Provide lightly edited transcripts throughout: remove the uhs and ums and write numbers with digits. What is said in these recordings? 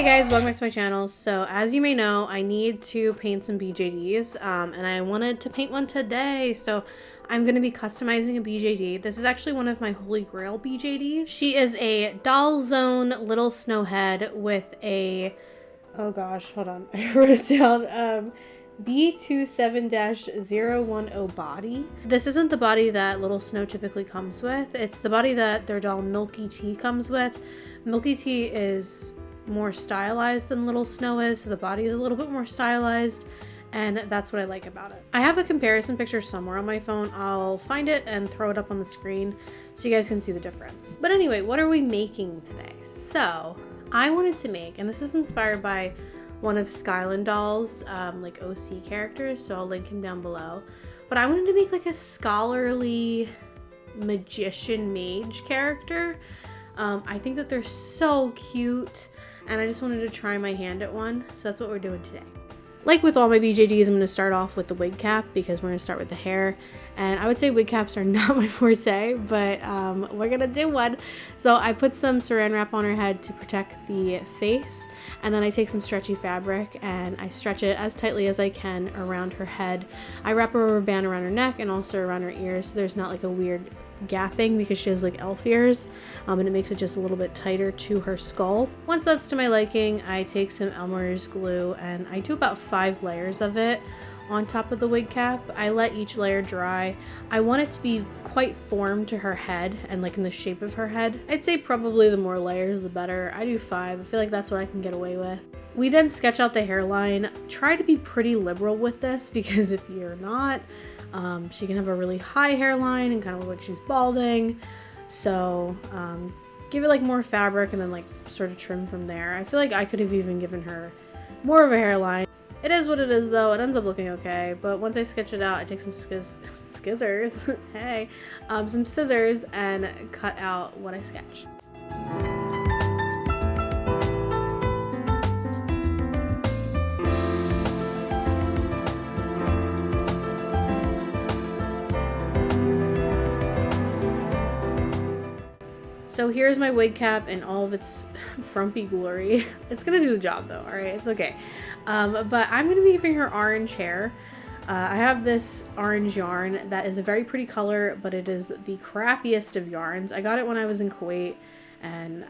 Hey guys, welcome back to my channel. So as you may know, I need to paint some BJDs and I wanted to paint one today. So I'm going to be customizing a BJD. This is actually one of my holy grail BJDs. She is a DollZone little snowhead with a, oh gosh, hold on, I wrote it down, B27-010 body. This isn't the body that Little Snow typically comes with. It's the body that their doll Milky Tea comes with. Milky Tea is more stylized than Little Snow is, so the body is a little bit more stylized, and that's what I like about it. I have a comparison picture somewhere on my phone. I'll find it and throw it up on the screen so you guys can see the difference. But anyway, what are we making today? So I wanted to make, and this is inspired by one of Skyland Doll's like OC characters, so I'll link him down below, but I wanted to make like a scholarly magician mage character. I think that they're so cute, and I just wanted to try my hand at one, so that's what we're doing today. Like with all my BJDs, I'm going to start off with the wig cap because we're going to start with the hair, and I would say wig caps are not my forte, but we're going to do one. So I put some saran wrap on her head to protect the face, and then I take some stretchy fabric and I stretch it as tightly as I can around her head. I wrap a rubber band around her neck and also around her ears, so there's not like a weird gapping because she has like elf ears, and it makes it just a little bit tighter to her skull. Once that's to my liking, I take some Elmer's glue and I do about 5 layers of it on top of the wig cap. I let each layer dry. I want it to be quite formed to her head and like in the shape of her head. I'd say probably the more layers the better. I do 5. I feel like that's what I can get away with. We then sketch out the hairline. Try to be pretty liberal with this because if you're not, she can have a really high hairline and kind of look like she's balding. So give it like more fabric and then like sort of trim from there. I feel like I could have even given her more of a hairline. It is what it is though. It ends up looking okay. But once I sketch it out, I take some scissors, hey, some scissors and cut out what I sketched. So here's my wig cap in all of its frumpy glory. It's gonna do the job though, all right, it's okay. But I'm gonna be giving her orange hair. I have this orange yarn that is a very pretty color, but it is the crappiest of yarns. I got it when I was in Kuwait, and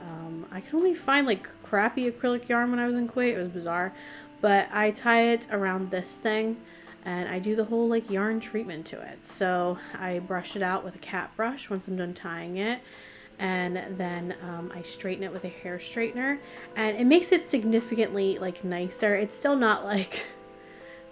I could only find like crappy acrylic yarn when I was in Kuwait. It was bizarre, but I tie it around this thing and I do the whole like yarn treatment to it. So I brush it out with a cat brush once I'm done tying it, and then I straighten it with a hair straightener, and it makes it significantly like nicer. It's still not like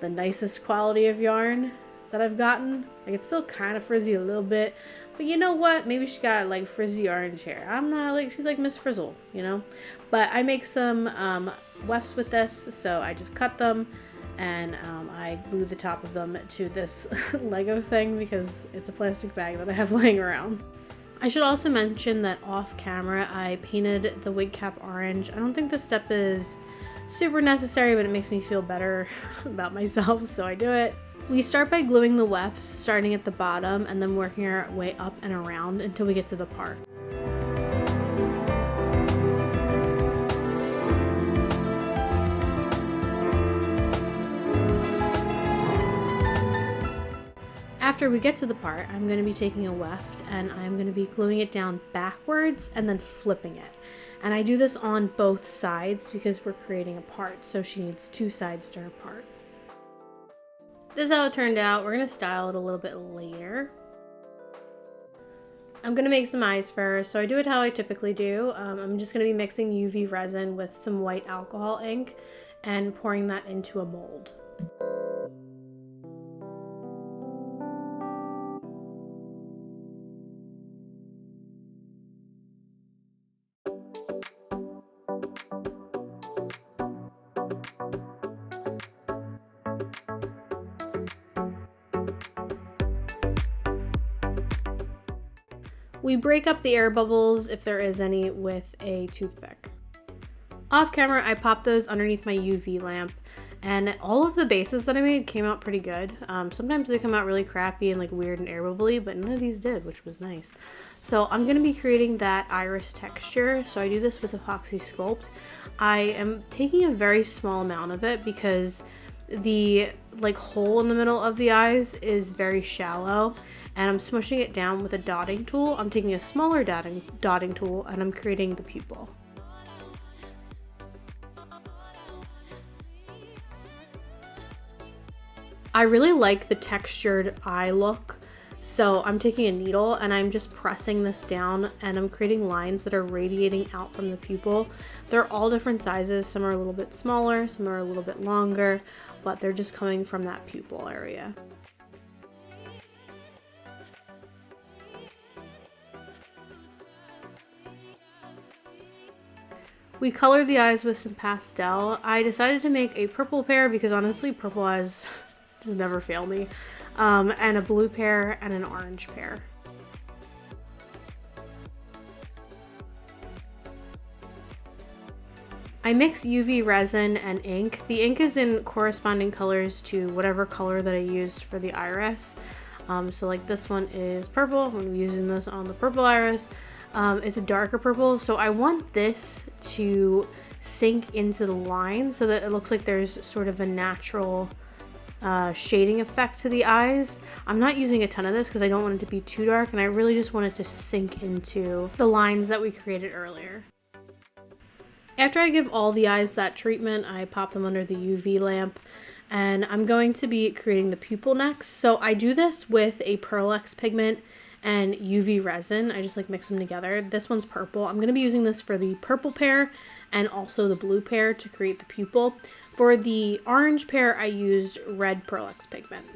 the nicest quality of yarn that I've gotten. Like it's still kind of frizzy a little bit, but you know what? Maybe she got like frizzy orange hair. I'm not like, she's like Miss Frizzle, you know? But I make some wefts with this, so I just cut them and I glue the top of them to this Lego thing because it's a plastic bag that I have laying around. I should also mention that off camera I painted the wig cap orange. I don't think this step is super necessary, but it makes me feel better about myself, so I do it. We start by gluing the wefts, starting at the bottom and then working our way up and around until we get to the part. After we get to the part, I'm going to be taking a weft and I'm going to be gluing it down backwards and then flipping it. And I do this on both sides because we're creating a part, so she needs 2 sides to her part. This is how it turned out. We're going to style it a little bit later. I'm going to make some eyes for her, so I do it how I typically do. I'm just going to be mixing UV resin with some white alcohol ink and pouring that into a mold. We break up the air bubbles, if there is any, with a toothpick. Off camera, I pop those underneath my UV lamp, And all of the bases that I made came out pretty good. Sometimes they come out really crappy and like weird and air bubbly, but none of these did, which was nice. So I'm going to be creating that iris texture. So I do this with Epoxy Sculpt. I am taking a very small amount of it because the like hole in the middle of the eyes is very shallow, and I'm smushing it down with a dotting tool. I'm taking a smaller dotting tool and I'm creating the pupil. I really like the textured eye look, so I'm taking a needle and I'm just pressing this down and I'm creating lines that are radiating out from the pupil. They're all different sizes. Some are a little bit smaller, some are a little bit longer, but they're just coming from that pupil area. We colored the eyes with some pastel. I decided to make a purple pair because honestly purple eyes just never fail me, and a blue pair and an orange pair. I mix UV resin and ink. The ink is in corresponding colors to whatever color that I used for the iris. So like this one is purple. I'm gonna be using this on the purple iris. It's a darker purple, so I want this to sink into the line so that it looks like there's sort of a natural shading effect to the eyes. I'm not using a ton of this because I don't want it to be too dark, and I really just want it to sink into the lines that we created earlier. After I give all the eyes that treatment, I pop them under the UV lamp, and I'm going to be creating the pupil next. So I do this with a Pearl X pigment and UV resin. I just like mix them together. This one's purple. I'm going to be using this for the purple pair and also the blue pair to create the pupil. For the orange pair, I used red Pearl X pigment.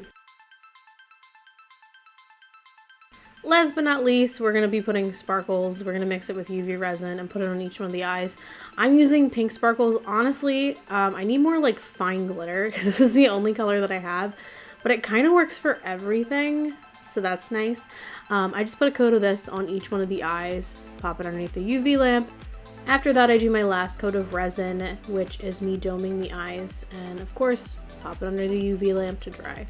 Last but not least, we're going to be putting sparkles. We're going to mix it with UV resin and put it on each one of the eyes. I'm using pink sparkles. Honestly, I need more like fine glitter because this is the only color that I have, but it kind of works for everything, so that's nice. I just put a coat of this on each one of the eyes, pop it underneath the UV lamp. After that, I do my last coat of resin, which is me doming the eyes, and of course, pop it under the UV lamp to dry.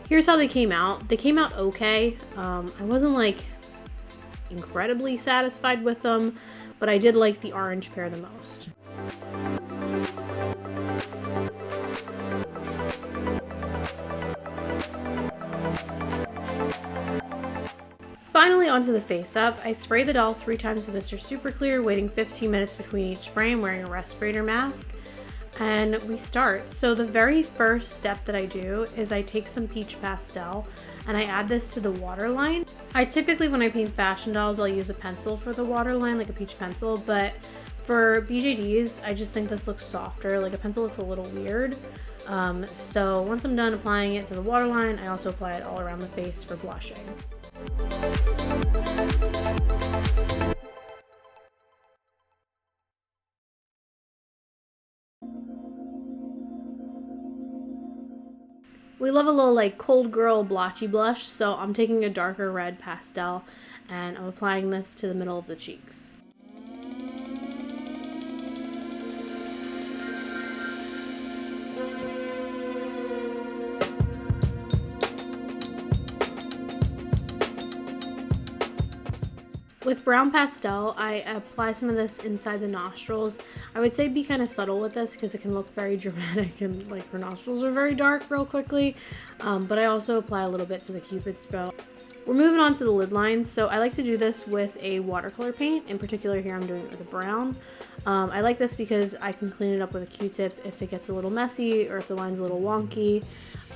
Here's how they came out. They came out okay. I wasn't like incredibly satisfied with them, but I did like the orange pair the most. Finally, onto the face up. I spray the doll 3 times with Mr. Super Clear, waiting 15 minutes between each spray and wearing a respirator mask. And we start. So the very first step that I do is I take some peach pastel and I add this to the waterline. I typically, when I paint fashion dolls, I'll use a pencil for the waterline, like a peach pencil, but for BJDs, I just think this looks softer. Like a pencil looks a little weird. So once I'm done applying it to the waterline, I also apply it all around the face for blushing. We love a little like cold girl blotchy blush, so I'm taking a darker red pastel and I'm applying this to the middle of the cheeks. With brown pastel, I apply some of this inside the nostrils. I would say be kind of subtle with this because it can look very dramatic and like her nostrils are very dark real quickly. But I also apply a little bit to the cupid's bow. We're moving on to the lid lines. So I like to do this with a watercolor paint. In particular here I'm doing it with a brown. I like this because I can clean it up with a Q-tip if it gets a little messy or if the line's a little wonky.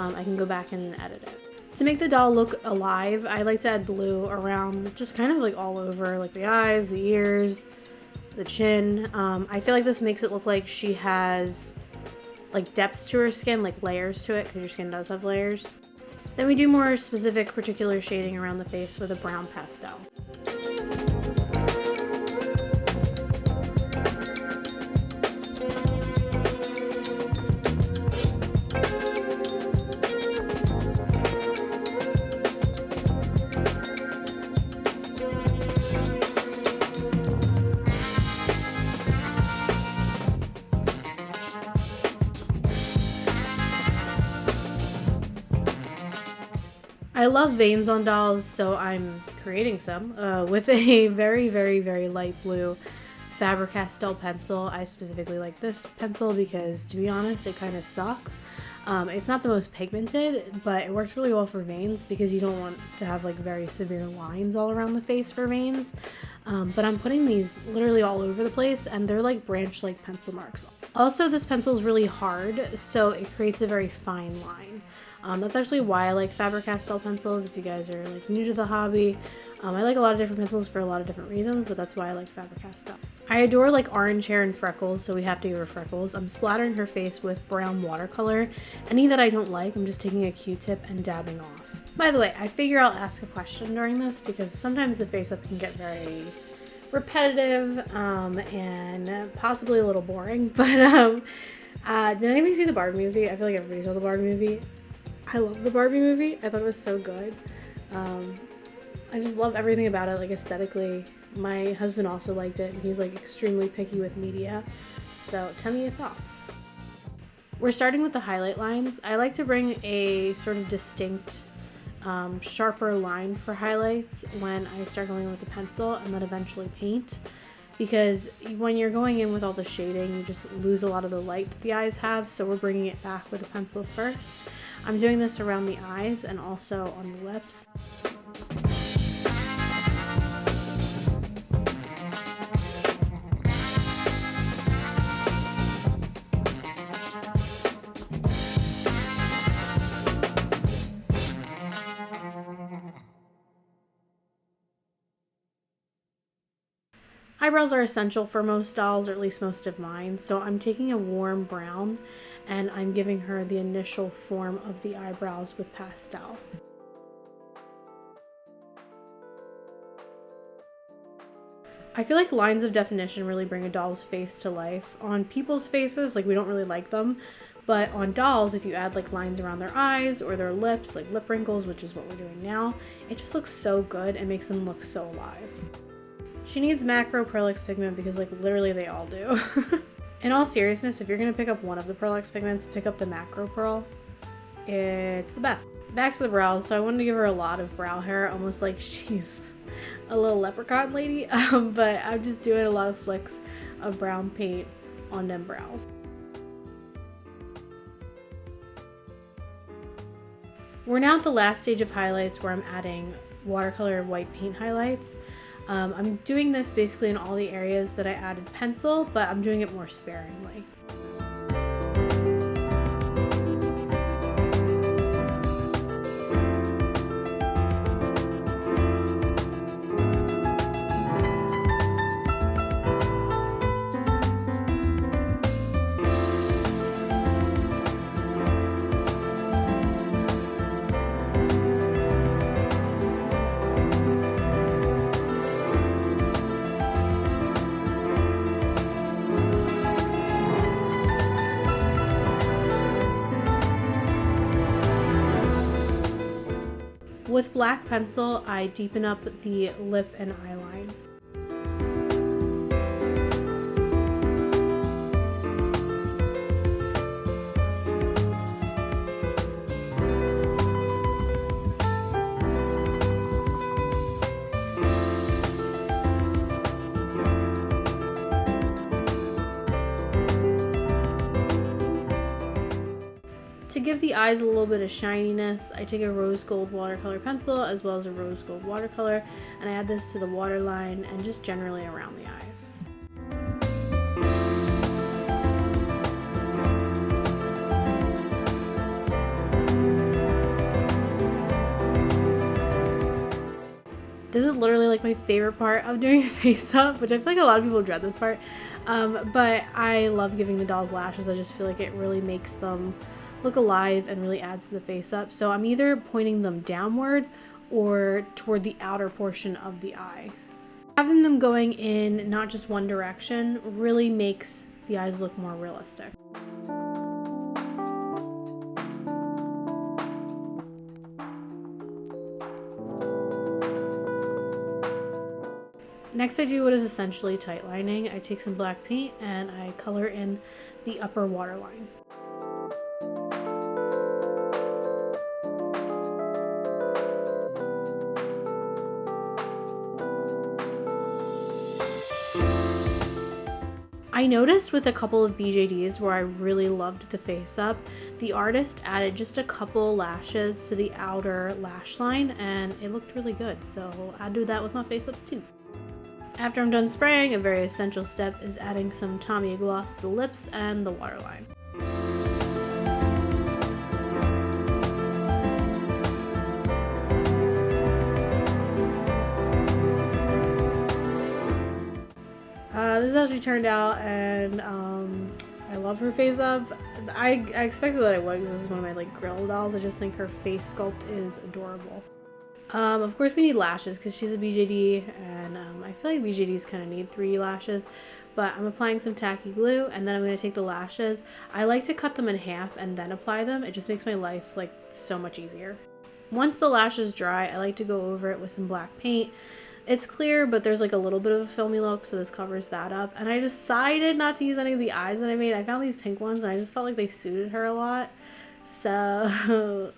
I can go back in and edit it. To make the doll look alive, I like to add blue around just kind of like all over, like the eyes, the ears, the chin. I feel like this makes it look like she has like depth to her skin, like layers to it, because your skin does have layers. Then we do more specific particular shading around the face with a brown pastel. I love veins on dolls, so I'm creating some with a very light blue Faber-Castell pencil. I specifically like this pencil because, to be honest, it kind of sucks. It's not the most pigmented, but it works really well for veins because you don't want to have like very severe lines all around the face for veins. But I'm putting these literally all over the place, and they're like branch-like pencil marks. Also, this pencil is really hard, so it creates a very fine line. That's actually why I like Faber-Castell pencils. If you guys are like new to the hobby, I like a lot of different pencils for a lot of different reasons, but that's why I like Faber-Castell. I adore like orange hair and freckles, so we have to give her freckles. I'm splattering her face with brown watercolor. Any that I don't like, I'm just taking a Q-tip and dabbing off. By the way, I figure I'll ask a question during this because sometimes the face up can get very repetitive and possibly a little boring. But did anybody see the Barbie movie? I feel like everybody saw the Barbie movie. I love the Barbie movie. I thought it was so good. I just love everything about it, like aesthetically. My husband also liked it, and he's like extremely picky with media. So tell me your thoughts. We're starting with the highlight lines. I like to bring a sort of distinct, sharper line for highlights when I start going in with the pencil and then eventually paint. Because when you're going in with all the shading, you just lose a lot of the light that the eyes have, so we're bringing it back with the pencil first. I'm doing this around the eyes and also on the lips. Eyebrows are essential for most dolls, or at least most of mine, so I'm taking a warm brown and I'm giving her the initial form of the eyebrows with pastel. I feel like lines of definition really bring a doll's face to life. On people's faces, like, we don't really like them, but on dolls, if you add like lines around their eyes or their lips, like lip wrinkles, which is what we're doing now, it just looks so good and makes them look so alive. She needs macro Pearl-X pigment because like literally they all do. In all seriousness, if you're going to pick up one of the Pearl-X pigments, pick up the macro pearl. It's the best. Back to the brows. So I wanted to give her a lot of brow hair, almost like she's a little leprechaun lady. But I'm just doing a lot of flicks of brown paint on them brows. We're now at the last stage of highlights where I'm adding watercolor white paint highlights. I'm doing this basically in all the areas that I added pencil, but I'm doing it more sparingly. With black pencil, I deepen up the lip and eye line. To give the eyes a little bit of shininess, I take a rose gold watercolor pencil as well as a rose gold watercolor, and I add this to the waterline and just generally around the eyes. This is literally like my favorite part of doing a face up, which I feel like a lot of people dread this part, but I love giving the dolls lashes. I just feel like it really makes them look alive and really adds to the face up. So I'm either pointing them downward or toward the outer portion of the eye. Having them going in not just one direction really makes the eyes look more realistic. Next, I do what is essentially tight lining. I take some black paint and I color in the upper waterline. I noticed with a couple of BJDs where I really loved the face up, the artist added just a couple lashes to the outer lash line and it looked really good, so I do that with my face ups too. After I'm done spraying, a very essential step is adding some Tommy gloss to the lips and the waterline. This is how she turned out, and I love her face up. I expected that I would because this is one of my like grill dolls. I just think her face sculpt is adorable. Of course we need lashes because she's a BJD, and I feel like BJDs kind of need 3D lashes, but I'm applying some tacky glue and then I'm going to take the lashes. I like to cut them in half and then apply them. It just makes my life like so much easier. Once the lashes dry, I like to go over it with some black paint. It's clear, but there's like a little bit of a filmy look, so this covers that up. And I decided not to use any of the eyes that I made. I found these pink ones and I just felt like they suited her a lot. So,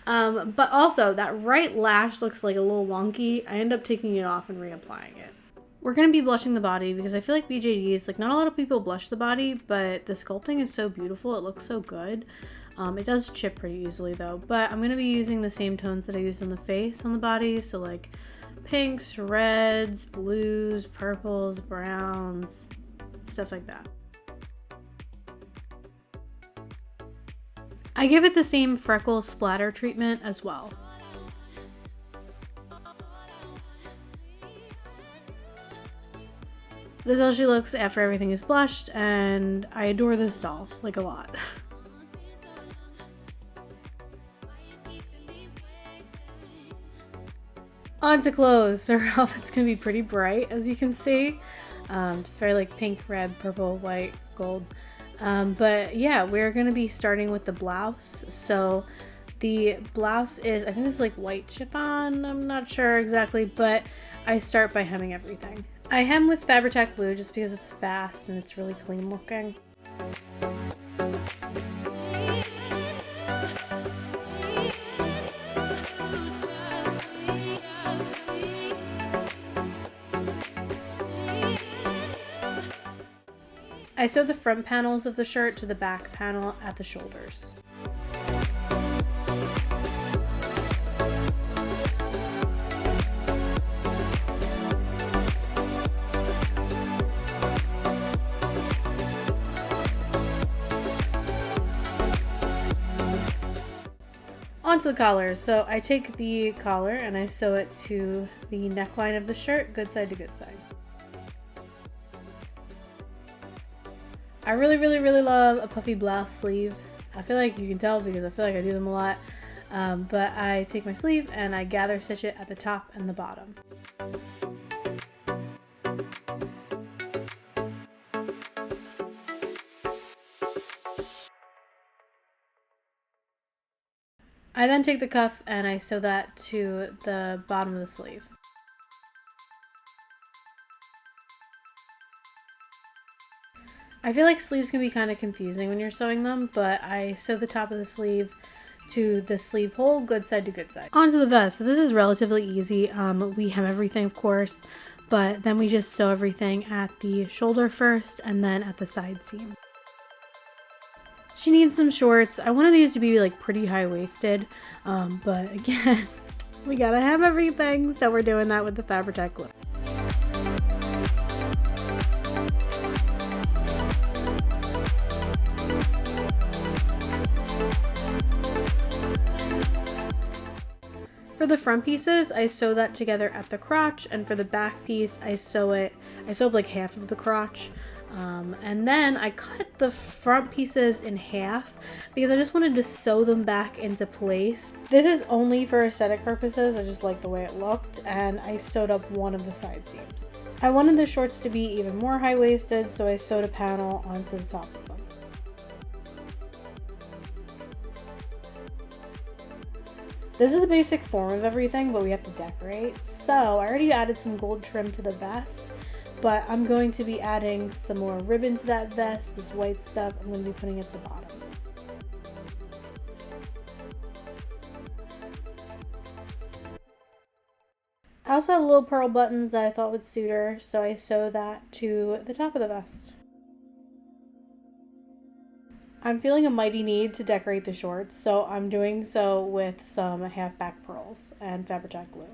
but also that right lash looks like a little wonky. I end up taking it off and reapplying it. We're going to be blushing the body because I feel like BJDs, like not a lot of people blush the body, but the sculpting is so beautiful. It looks so good. It does chip pretty easily though, but I'm going to be using the same tones that I used on the face on the body. So like pinks, reds, blues, purples, browns, stuff like that. I give it the same freckle splatter treatment as well. This is how she looks after everything is blushed, and I adore this doll, like a lot. On to clothes. Her outfit's gonna be pretty bright, as you can see. Just very like pink, red, purple, white, gold. But yeah, we're gonna be starting with the blouse. So the blouse is, I think it's like white chiffon, I'm not sure exactly, but I start by hemming everything. I hem with Fabri-Tac glue just because it's fast and it's really clean looking. I sew the front panels of the shirt to the back panel at the shoulders. Onto the collars. So I take the collar and I sew it to the neckline of the shirt, good side to good side. I really love a puffy blouse sleeve. I feel like you can tell because I feel like I do them a lot. But I take my sleeve and I gather stitch it at the top and the bottom. I then take the cuff and I sew that to the bottom of the sleeve. I feel like sleeves can be kind of confusing when you're sewing them, but I sew the top of the sleeve to the sleeve hole, good side to good side. Onto the vest. So this is relatively easy. We hem everything, of course, but then we just sew everything at the shoulder first and then at the side seam. She needs some shorts. I wanted these to be like pretty high-waisted, but again, we gotta hem everything, so we're doing that with the Fabri-Tac glue. For the front pieces, I sew that together at the crotch, and for the back piece, I sew up like half of the crotch. And then I cut the front pieces in half because I just wanted to sew them back into place. This is only for aesthetic purposes. I just like the way it looked, and I sewed up one of the side seams. I wanted the shorts to be even more high-waisted, so I sewed a panel onto the top of them. This is the basic form of everything, but we have to decorate. So I already added some gold trim to the vest, but I'm going to be adding some more ribbon to that vest. This white stuff I'm going to be putting at the bottom. I also have little pearl buttons that I thought would suit her, so I sew that to the top of the vest. I'm feeling a mighty need to decorate the shorts, so I'm doing so with some half-back pearls and Fabri-Tac glue.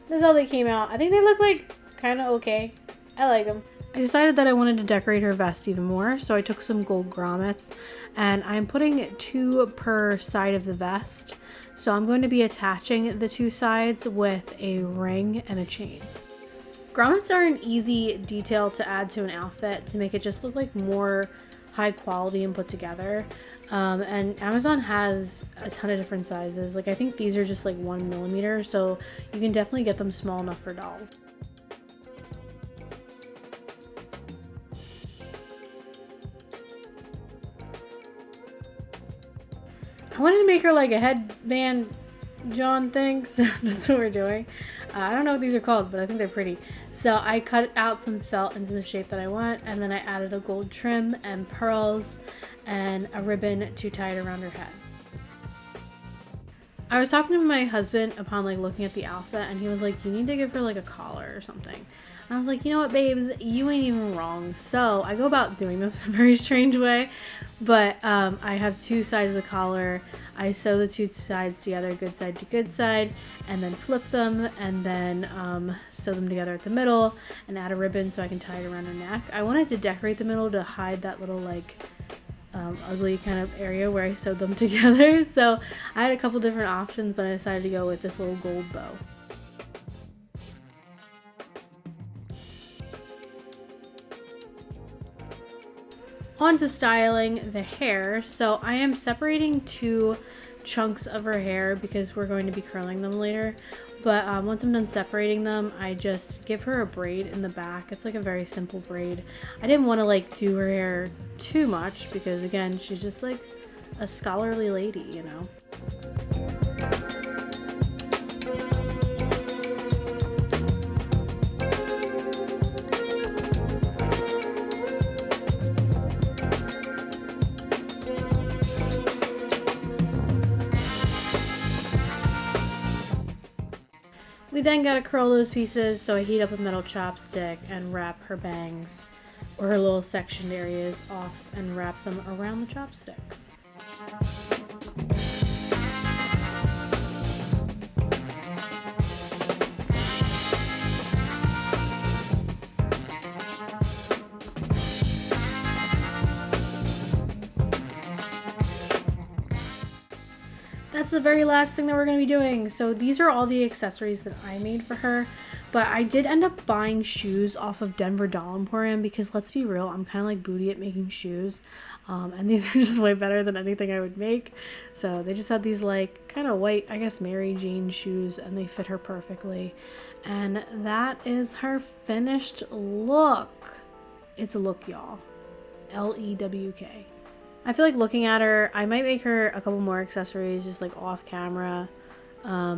This is how they came out. I think they look like kind of okay. I like them. I decided that I wanted to decorate her vest even more, so I took some gold grommets and I'm putting 2 per side of the vest. So I'm going to be attaching the 2 sides with a ring and a chain. Grommets are an easy detail to add to an outfit to make it just look like more high quality and put together. And Amazon has a ton of different sizes. Like I think these are just like 1mm, so you can definitely get them small enough for dolls. I wanted to make her like a headband John thinks. That's what we're doing. I don't know what these are called, but I think they're pretty. So I cut out some felt into the shape that I want, and then I added a gold trim and pearls and a ribbon to tie it around her head. I was talking to my husband upon like looking at the outfit, and he was like, you need to give her like a collar or something. And I was like, you know what, babes, you ain't even wrong. So I go about doing this in a very strange way, but I have 2 sides of the collar. I sew the 2 sides together, good side to good side, and then flip them, and then sew them together at the middle and add a ribbon so I can tie it around her neck. I wanted to decorate the middle to hide that little like ugly kind of area where I sewed them together. So I had a couple different options, but I decided to go with this little gold bow. On to styling the hair. So I am separating 2 chunks of her hair because we're going to be curling them later. But once I'm done separating them, I just give her a braid in the back. It's like a very simple braid. I didn't want to like do her hair too much because again, she's just like a scholarly lady, you know. We then gotta curl those pieces, so I heat up a metal chopstick and wrap her bangs or her little sectioned areas off and wrap them around the chopstick. That's the very last thing that we're going to be doing. So these are all the accessories that I made for her, but I did end up buying shoes off of Denver Doll Emporium because let's be real, I'm kind of like booty at making shoes, and these are just way better than anything I would make. So they just had these like kind of white, I guess Mary Jane shoes, and they fit her perfectly, and that is her finished look. It's a look, y'all. L-E-W-K. I feel like looking at her, I might make her a couple more accessories just like off camera,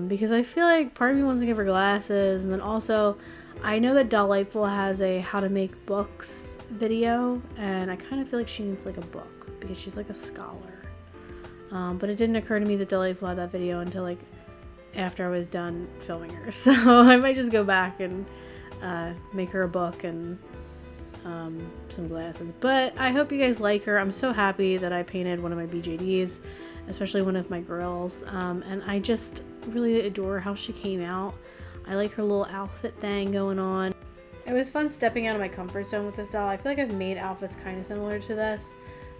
because I feel like part of me wants to give her glasses, and then also I know that Delightful has a how to make books video, and I kind of feel like she needs like a book because she's like a scholar, but it didn't occur to me that Delightful had that video until like after I was done filming her, so I might just go back and make her a book and some glasses. But I hope you guys like her. I'm so happy that I painted one of my BJDs, especially one of my girls, and I just really adore how she came out. I like her little outfit thing going on. It was fun stepping out of my comfort zone with this doll. I feel like I've made outfits kind of similar to this,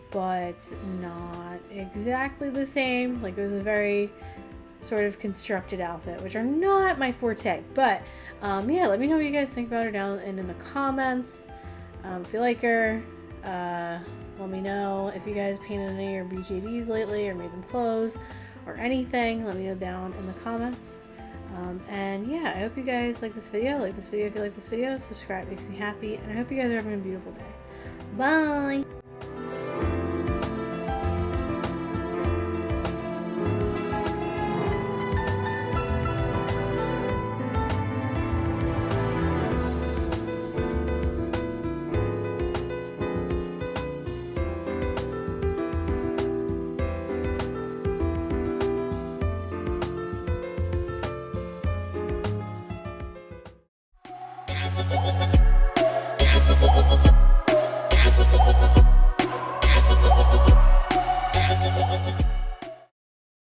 but not exactly the same. Like it was a very sort of constructed outfit, which are not my forte. But yeah, let me know what you guys think about her down in the comments. If you like her, let me know if you guys painted any of your BJDs lately or made them clothes or anything. Let me know down in the comments. And yeah, I hope you guys like this video. Like this video if you like this video. Subscribe, makes me happy. And I hope you guys are having a beautiful day. Bye! JackyOhhhxo.